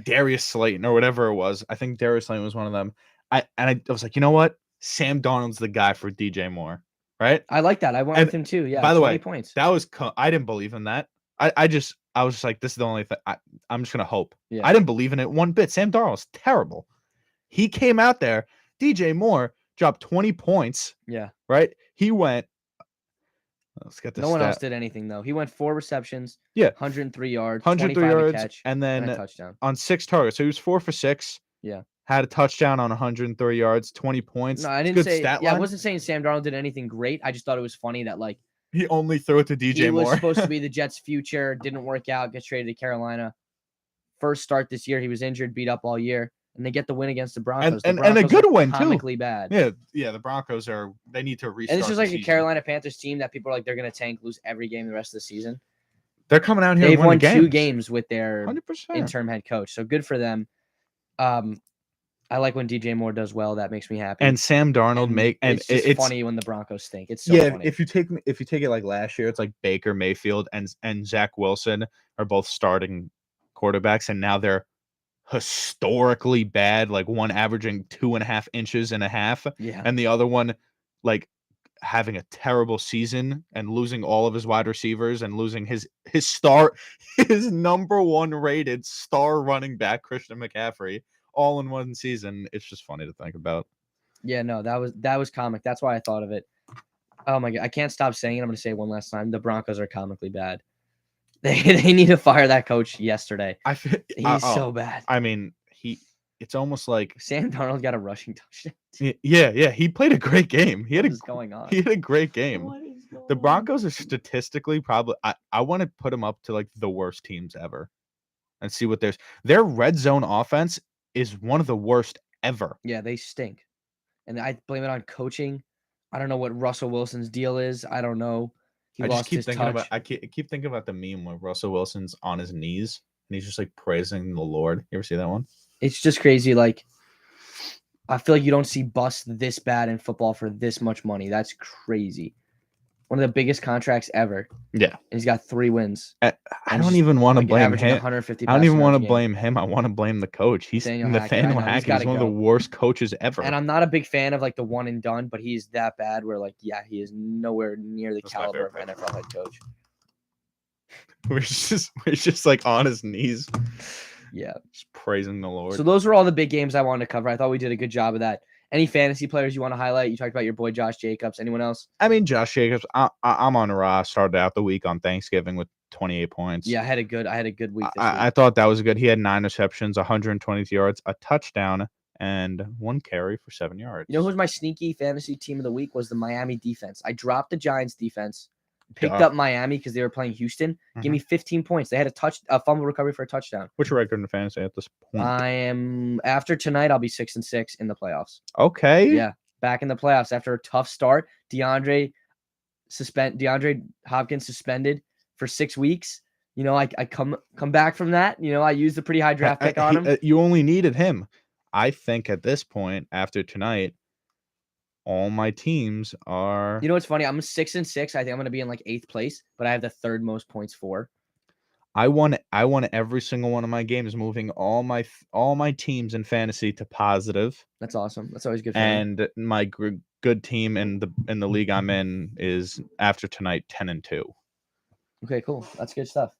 Darius Slayton or whatever it was. I think Darius Slayton was one of them. I was like, you know what? Sam Darnold's the guy for DJ Moore, right? I like that. I went with him too. Yeah. By the way, points. That was I didn't believe in that. I was just like, this is the only thing. I'm just gonna hope. Yeah. I didn't believe in it one bit. Sam Darnold's terrible. He came out there. DJ Moore dropped 20 points. Yeah. Right. He went. Let's get this. No one else did anything though. He went 4 receptions. Yeah. 103 yards. 103 yards, catch, and then a touchdown on 6 targets. So he was 4 for 6. Yeah. Had a touchdown on 103 yards, 20 points. No, I didn't say. Yeah, I wasn't saying Sam Darnold did anything great. I just thought it was funny that like he only threw it to DJ Moore. He was supposed to be the Jets' future. Didn't work out. Gets traded to Carolina. First start this year. He was injured, beat up all year. And they get the win against the Broncos. And a good win, too. Comically bad. Yeah, the Broncos they need to restart. And this is like a Carolina Panthers team that people are like, they're going to tank, lose every game the rest of the season. They're coming out here. They've won 2 games with their 100%. interim head coach. So good for them. I like when DJ Moore does well. That makes me happy. And Sam Darnold it's funny when the Broncos stink. It's so funny. If you take it like last year, it's like Baker Mayfield and Zach Wilson are both starting quarterbacks, and now they're historically bad, like one averaging 2.5 inches and a half, and the other one like having a terrible season and losing all of his wide receivers and losing his number 1 rated star running back Christian McCaffrey all in one season. It's just funny to think about. Yeah, no, that was comic. That's why I thought of it. Oh my god, I can't stop saying it. I'm gonna say it one last time. The Broncos are comically bad. They need to fire that coach yesterday. He's so bad. I mean, it's almost like Sam Darnold got a rushing touchdown. yeah, he played a great game. What is going on? He had a great game. What is going The on? Broncos are statistically probably I want to put them up to like the worst teams ever and see what their red zone offense is one of the worst ever. Yeah, they stink. And I blame it on coaching. I don't know what Russell Wilson's deal is. I don't know. He lost his touch. I keep thinking about the meme where Russell Wilson's on his knees and he's just like praising the Lord. You ever see that one? It's just crazy. Like, I feel like you don't see busts this bad in football for this much money. That's crazy. One of the biggest contracts ever. Yeah. And he's got 3 wins. I don't even want to blame him. 150 I don't even want to blame him. I want to blame the coach. He's Nathaniel Hackett. He's one of the worst coaches ever. And I'm not a big fan of like the one and done, but he's that bad where like, yeah, he is nowhere near the caliber of NFL head coach. We're just like on his knees. Yeah. Just praising the Lord. So those were all the big games I wanted to cover. I thought we did a good job of that. Any fantasy players you want to highlight? You talked about your boy Josh Jacobs. Anyone else? I mean, Josh Jacobs. I'm on a raw. Started out the week on Thanksgiving with 28 points. Yeah, I had a good week. This week. I thought that was good. He had 9 receptions, 122 yards, a touchdown, and 1 carry for 7 yards. You know who's my sneaky fantasy team of the week was the Miami defense. I dropped the Giants defense, picked up Miami because they were playing Houston. Give me 15 points. They had a fumble recovery for a touchdown. What's your record in fantasy at this point? After tonight, I'll be 6-6 in the playoffs. Okay. Yeah, back in the playoffs after a tough start. DeAndre Hopkins suspended for 6 weeks. You know, I come back from that. You know, I used a pretty high draft pick on him. You only needed him. I think at this point, after tonight, all my teams are. You know what's funny? I'm 6-6. I think I'm going to be in like 8th place, but I have the 3rd most points for. I won every single one of my games, moving all my teams in fantasy to positive. That's awesome. That's always good. And my good team in the league I'm in is after tonight 10-2. Okay, cool. That's good stuff.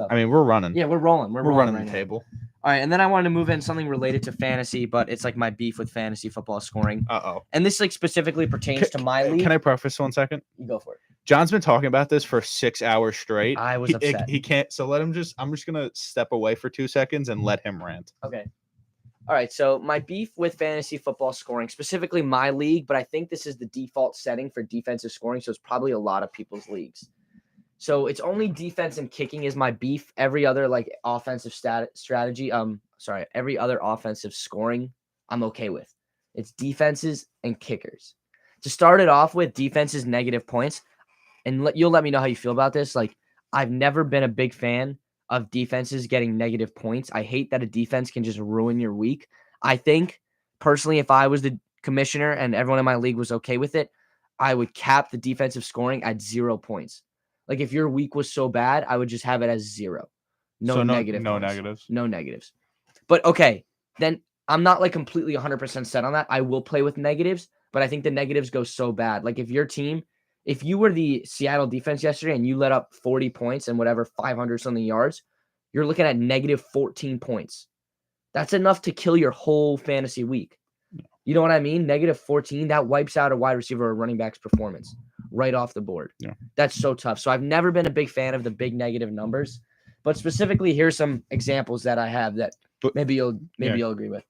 I mean, we're running. Yeah, we're rolling. We're running the table. All right, and then I wanted to move in something related to fantasy, but it's like my beef with fantasy football scoring. And this like specifically pertains to my league. Can I preface 1 second? You go for it. John's been talking about this for 6 hours straight. I was upset. He can't. So let him I'm just gonna step away for 2 seconds and let him rant. Okay. All right. So my beef with fantasy football scoring, specifically my league, but I think this is the default setting for defensive scoring, so it's probably a lot of people's leagues. So it's only defense and kicking is my beef. Every other like offensive strategy, every other offensive scoring, I'm okay with. It's defenses and kickers. To start it off with, defenses negative points, and you'll let me know how you feel about this. Like I've never been a big fan of defenses getting negative points. I hate that a defense can just ruin your week. I think personally, if I was the commissioner and everyone in my league was okay with it, I would cap the defensive scoring at 0 points. Like if your week was so bad, I would just have it as 0. No negatives. No negatives. But okay, then I'm not like completely 100% set on that. I will play with negatives, but I think the negatives go so bad. Like if you were the Seattle defense yesterday and you let up 40 points and whatever 500 something yards, you're looking at negative 14 points. That's enough to kill your whole fantasy week. You know what I mean? Negative 14, that wipes out a wide receiver or running back's performance right off the board. Yeah. That's so tough. So I've never been a big fan of the big negative numbers, but specifically here's some examples that I have that maybe you'll agree with.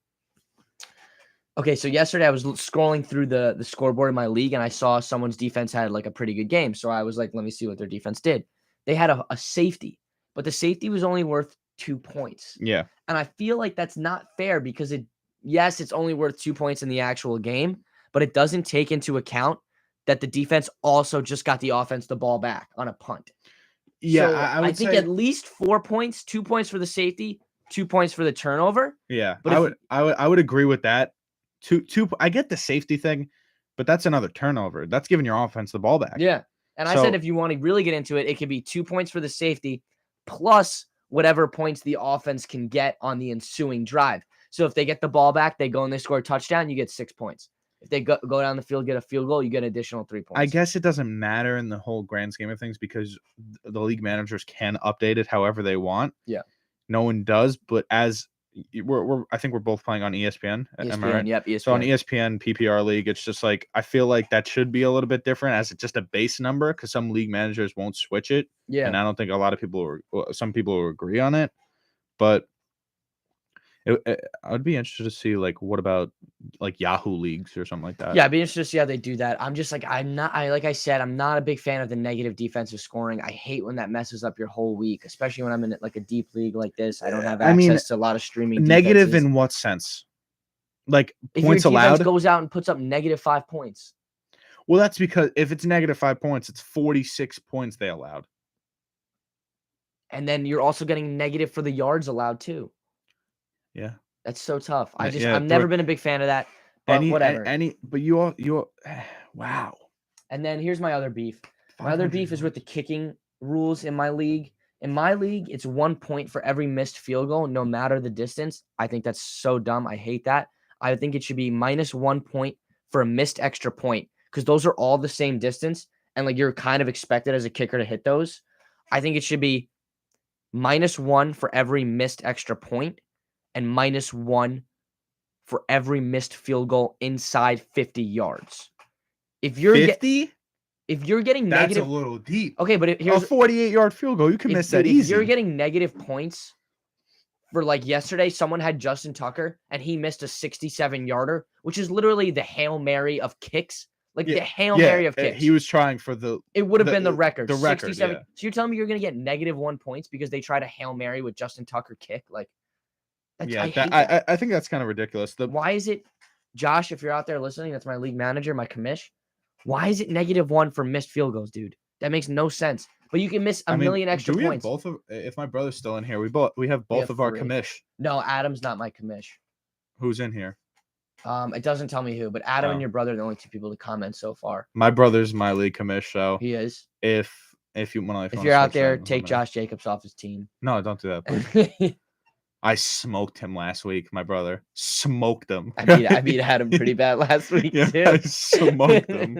Okay, so yesterday I was scrolling through the scoreboard in my league and I saw someone's defense had like a pretty good game. So I was like, let me see what their defense did. They had a safety, but the safety was only worth 2 points. Yeah. And I feel like that's not fair because it's only worth 2 points in the actual game, but it doesn't take into account that the defense also just got the offense the ball back on a punt. Yeah, so I think at least 4 points, 2 points for the safety, 2 points for the turnover. Yeah, but I would agree with that. Two. I get the safety thing, but that's another turnover. That's giving your offense the ball back. Yeah, and I said if you want to really get into it, it could be 2 points for the safety plus whatever points the offense can get on the ensuing drive. So if they get the ball back, they go and they score a touchdown, you get 6 points. If they go down the field, get a field goal, you get an additional 3 points. I guess it doesn't matter in the whole grand scheme of things because the league managers can update it however they want. Yeah. No one does, but as I think we're both playing on ESPN. Am I ESPN, right? yep, ESPN. So on ESPN PPR league, it's just like I feel like that should be a little bit different as it's just a base number because some league managers won't switch it, Yeah. and I don't think a lot of people some people will agree on it, but I'd be interested to see like what about like Yahoo leagues or something like that. Yeah, I'd be interested to see how they do that. I'm just like like I said, I'm not a big fan of the negative defensive scoring. I hate when that messes up your whole week, especially when I'm in like a deep league like this. I don't have access to a lot of streaming. Negative defenses. in what sense? Like if points your defense allowed goes out and puts up -5 points. Well, that's because if it's -5 points, it's 46 points they allowed. And then you're also getting negative for the yards allowed too. Yeah. That's so tough. I've Yeah, never been a big fan of that. But whatever. But you wow. And then here's my other beef. My other beef is with the kicking rules in my league. In my league, it's 1 point for every missed field goal, no matter the distance. I think that's so dumb. I hate that. I think it should be -1 point for a missed extra point because those are all the same distance. And like you're kind of expected as a kicker to hit those. I think it should be -1 for every missed extra point and -1 for every missed field goal inside 50 yards. If you're 50, if you're getting that's negative, a little deep. okay, but Here's a 48-yard field goal. You can miss that easy. If you're getting negative points for like yesterday, someone had Justin Tucker and he missed a 67-yarder, which is literally the Hail Mary of kicks. Like the Hail Mary of kicks. He was trying for the. It would have been the record. The record. 67. Yeah. So you're telling me you're going to get -1 points because they tried a Hail Mary with Justin Tucker kick? Like, I think that's kind of ridiculous. Why is it, Josh? If you're out there listening, that's my league manager, my commish. Why is it -1 for missed field goals, dude? That makes no sense. But you can miss a million extra points. Both of, if my brother's still in here, we have both of our commish. No, Adam's not my commish. Who's in here? It doesn't tell me who, but Adam and your brother are the only two people to comment so far. My brother's my league commish, so he is. If you're out there, take Josh Jacobs off his team. No, don't do that. Please. I smoked him last week. My brother smoked him. I beat Adam pretty bad last week too. I smoked him.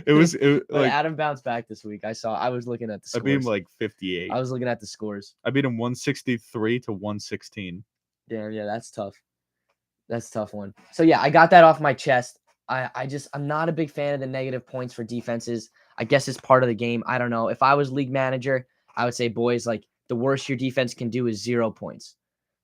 It was like Adam bounced back this week. I was looking at the scores. I beat him like 58. I was looking at the scores. I beat him 163 to 116. Damn, yeah, that's tough. That's a tough one. So yeah, I got that off my chest. I'm not a big fan of the negative points for defenses. I guess it's part of the game. I don't know. If I was league manager, I would say, boys, like the worst your defense can do is 0 points.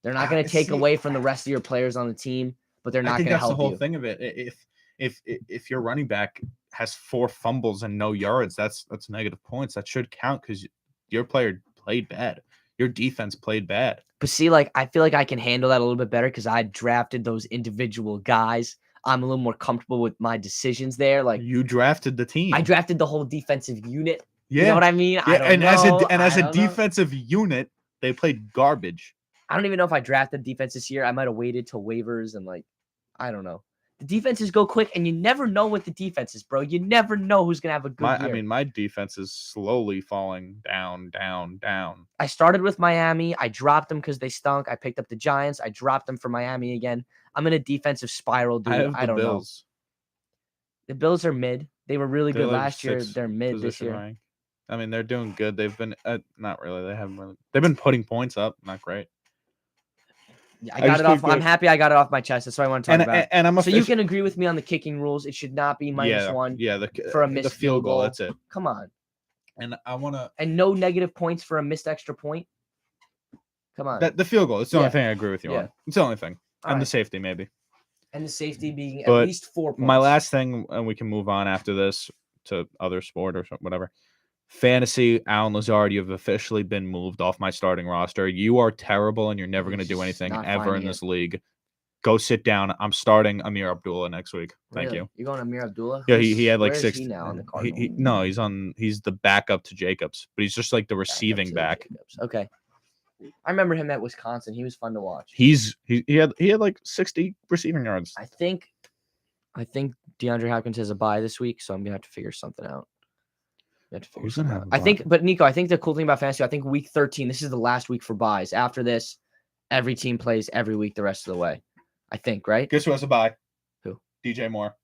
They're not going to take away from the rest of your players on the team, but they're not going to help you. That's the whole thing of it. If your running back has 4 fumbles and no yards, that's negative points. That should count because your player played bad. Your defense played bad. But see, like I feel like I can handle that a little bit better because I drafted those individual guys. I'm a little more comfortable with my decisions there. Like you drafted the team. I drafted the whole defensive unit. Yeah. You know what I mean? Yeah. As a defensive unit, they played garbage. I don't even know if I drafted defense this year. I might have waited till waivers and like, I don't know. The defenses go quick, and you never know what the defense is, bro. You never know who's gonna have a good year. I mean, my defense is slowly falling down. I started with Miami. I dropped them because they stunk. I picked up the Giants. I dropped them for Miami again. I'm in a defensive spiral, dude. I don't know. The Bills are mid. They were really good last year. They're mid this year. Rank. I mean, they're doing good. They've been not really. They haven't really. They've been putting points up. Not great. Yeah, I got it off. I'm happy I got it off my chest. That's what I want to talk about. And so you can agree with me on the kicking rules. It should not be -1. Yeah, for a missed field goal. That's it. Come on. And I want to. And no negative points for a missed extra point. Come on. The field goal. It's the only thing I agree with you on. It's the only thing. And the safety maybe. And the safety being at least 4 points. My last thing, and we can move on after this to other sport or whatever. Fantasy, Alan Lazard, you've officially been moved off my starting roster. You are terrible, and you're never going to do anything ever in this league. Go sit down. I'm starting Amir Abdullah next week. Thank you. You're going Amir Abdullah? Yeah, he had like 6. He now on the Cardinals? He's the backup to Jacobs, but he's just like the receiving back. Okay. I remember him at Wisconsin. He was fun to watch. He had like 60 receiving yards. I think DeAndre Hopkins has a bye this week, so I'm gonna have to figure something out. I think, but Nico, I think the cool thing about fantasy, I think week 13, this is the last week for buys. After this, every team plays every week the rest of the way. I think, right? Guess who has a bye? Who? DJ Moore.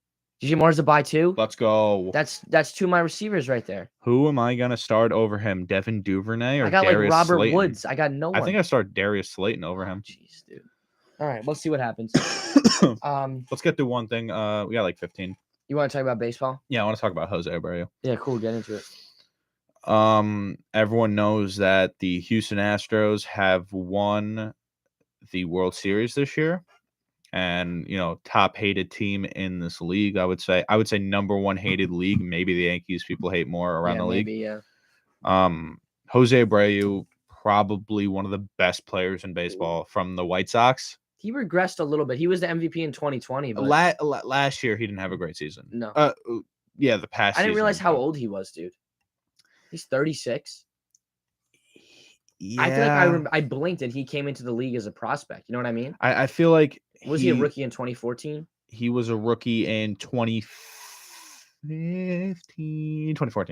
DJ Moore's a bye too? Let's go. That's 2 of my receivers right there. Who am I gonna start over him? Devin Duvernay or I got Darius like Robert Slayton? Woods. I got no one. I think I start Darius Slayton over him. Jeez, dude. All right, we'll see what happens. Let's get through one thing. We got like 15. You want to talk about baseball? Yeah, I want to talk about Jose Abreu. Yeah, cool. Get into it. Everyone knows that the Houston Astros have won the World Series this year, and top hated team in this league. I would say number one hated league. Maybe the Yankees people hate more around the league. Maybe, yeah. Jose Abreu, probably one of the best players in baseball from the White Sox. He regressed a little bit. He was the MVP in 2020, but last year he didn't have a great season. No. Yeah, the past. I didn't realize season, how old he was, dude. He's 36. Yeah. I feel like I blinked and he came into the league as a prospect. You know what I mean? I feel like was he a rookie in 2014? He was a rookie in 2014.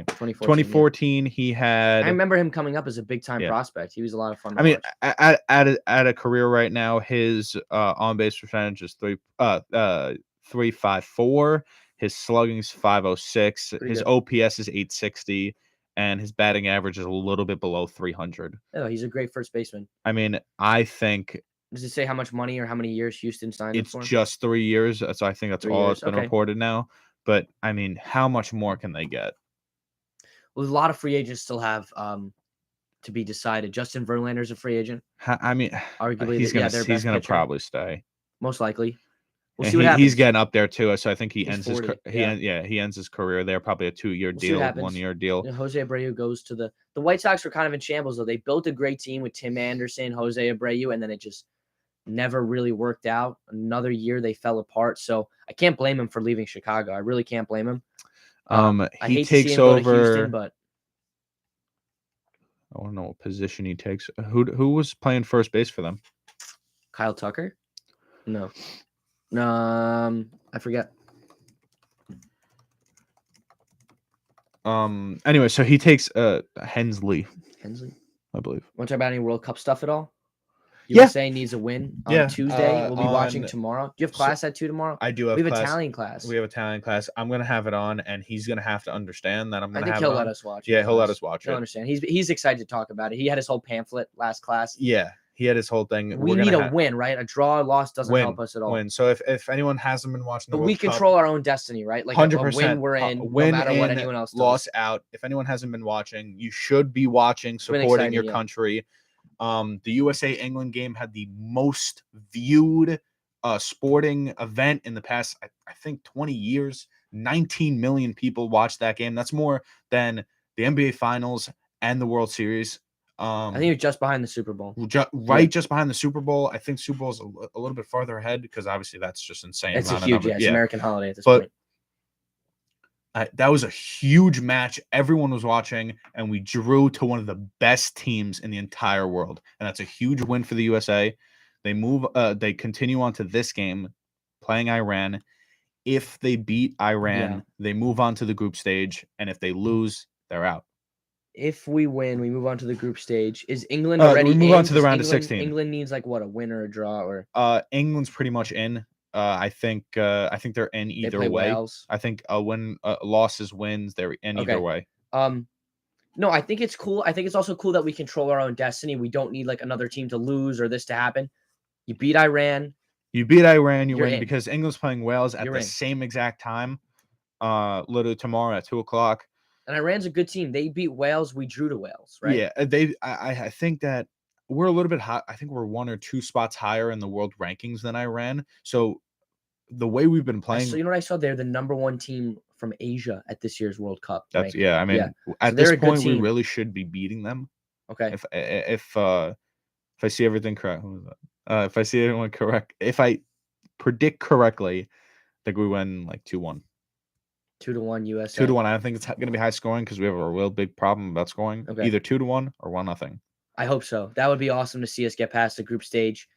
2014, yeah. He had. I remember him coming up as a big time prospect. He was a lot of fun. I mean, at a career right now, his on base percentage is 3.54. His slugging is 506. His OPS is 860. And his batting average is a little bit below 300. Oh, he's a great first baseman. I mean, I think. Does it say how much money or how many years Houston signed him for? It's just 3 years. So I think that's all that's been reported now. But, I mean, how much more can they get? Well, a lot of free agents still have to be decided. Justin Verlander's a free agent. I mean, arguably, he's going to probably stay. Most likely. We'll see what happens. He's getting up there too, so I think he ends 40, he ends his career there, probably a 2-year deal, 1-year deal. Jose Abreu goes to the White Sox were kind of in shambles though. They built a great team with Tim Anderson, Jose Abreu, and then it just never really worked out. Another year they fell apart. So I can't blame him for leaving Chicago. I really can't blame him. He takes over. Go to Houston, but I don't know what position he takes. Who was playing first base for them? Kyle Tucker? No. I forget. Anyway, so he takes Hensley, I believe. Want to talk about any World Cup stuff at all? You were saying needs a win on Tuesday. We'll be watching tomorrow. Do you have class at 2 tomorrow? I do have We have Italian class. We have Italian class. I'm going to have it on, and he's going to have to understand that I'm going to have it on. I think he'll let us watch it. Yeah, he'll let us watch it. He'll understand. He's excited to talk about it. He had his whole pamphlet last class. Yeah, he had his whole thing. We need a win, right? A draw or loss doesn't help us at all. Win. So if anyone hasn't been watching the World we Cup, control our own destiny, right? Like 100%. A win we're in, no matter what anyone else does. Loss out. If anyone hasn't been watching, you should be watching, supporting your country. The USA-England game had the most viewed sporting event in the past, I think, 20 years. 19 million people watched that game. That's more than the NBA Finals and the World Series. I think you're just behind the Super Bowl. Just behind the Super Bowl. I think Super Bowl's a little bit farther ahead because obviously that's just insane. It's a huge, it's American holiday at this point. That was a huge match. Everyone was watching, and we drew to one of the best teams in the entire world, and that's a huge win for the USA. They move. They continue on to this game, playing Iran. If they beat Iran, they move on to the group stage, and if they lose, they're out. If we win, we move on to the group stage. Is England already? We move on to the round of 16. England needs like what, a win or a draw, or England's pretty much in. I think they're in either way. Wales. I think a win, losses, wins. They're in either way. No, I think it's cool. I think it's also cool that we control our own destiny. We don't need like another team to lose or this to happen. You beat Iran. You win because England's playing Wales at the same exact time. Literally tomorrow at 2:00. And Iran's a good team. They beat Wales. We drew to Wales, right? Yeah, I think that we're a little bit high. I think we're 1 or 2 spots higher in the world rankings than Iran. So the way we've been playing. So you know what I saw? They're the #1 team from Asia at this year's World Cup. At this point, we really should be beating them. Okay. If I see everything correct, if I see everyone correct, if I predict correctly, I think we win like 2-1. 2-1 USA. 2-1. I don't think it's going to be high scoring because we have a real big problem about scoring. Okay. Either 2-1 or 1-0. I hope so. That would be awesome to see us get past the group stage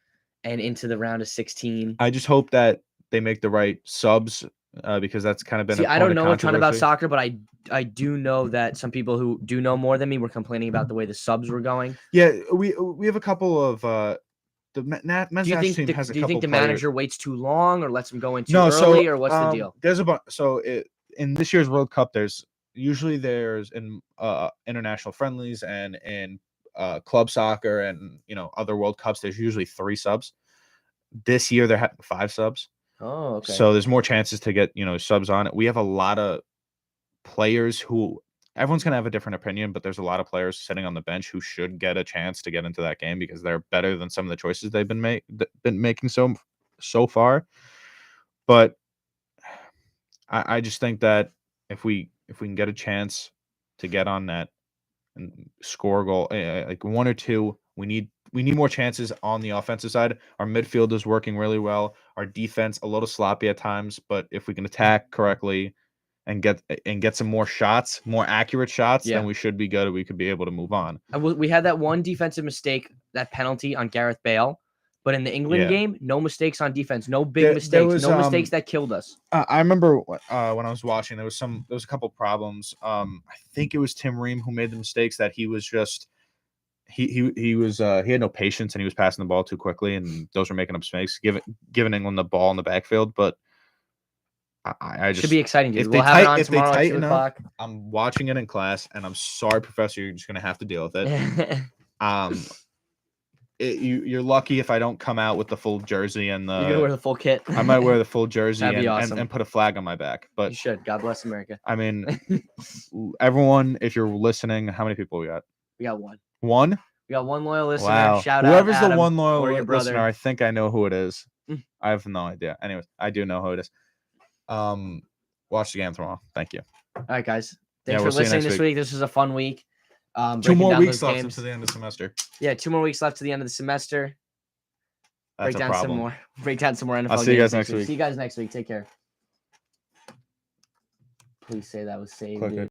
and into the round of 16. I just hope that they make the right subs because that's kind of been. I don't know a ton about soccer, but I do know that some people who do know more than me were complaining about the way the subs were going. Yeah, we have a couple of the men's national team has a couple. Do you think the manager waits too long or lets them go in too early, or what's the deal? There's a bunch. So in this year's World Cup, there's in international friendlies and in club soccer and other World Cups, there's usually 3 subs. this year they're having 5 subs. Oh, okay. So there's more chances to get, subs on it. We have a lot of players who everyone's going to have a different opinion, but there's a lot of players sitting on the bench who should get a chance to get into that game because they're better than some of the choices they've been making so far. But I just think that if we can get a chance to get on net and score a goal, like 1 or 2, we need more chances on the offensive side. Our midfield is working really well. Our defense a little sloppy at times, but if we can attack correctly and get some more shots, more accurate shots, then we should be good. We could be able to move on. We had that one defensive mistake, that penalty on Gareth Bale, but in the England game, no mistakes on defense, no big mistakes, no mistakes that killed us. I remember when I was watching, there was a couple problems. I think it was Tim Ream who made the mistakes that he was just he had no patience and he was passing the ball too quickly, and those were making up mistakes, giving England the ball in the backfield. But I just should be exciting, dude. If we'll have it on tomorrow at 2 o'clock. I'm watching it in class, and I'm sorry, Professor, you're just gonna have to deal with it. You're lucky if I don't come out with the full jersey and You're gonna wear the full kit. I might wear the full jersey That'd be awesome. and put a flag on my back. But you should. God bless America. I mean, everyone, if you're listening, how many people we got? We got one. One? We got one loyal listener. Wow. Shout Whoever's out the one loyal listener, listener, I think I know who it is. I have no idea. Anyways, I do know who it is. Watch the game tomorrow. Thank you. All right, guys. Thanks for we'll see you listening next this week. week. This was a fun week. 2 more weeks left to the end of the semester. Yeah, 2 more weeks left to the end of the semester. That's break down a problem. some more. Break down some more NFL. I'll see you guys games next week. See you guys next week. Take care. Please say that was saved.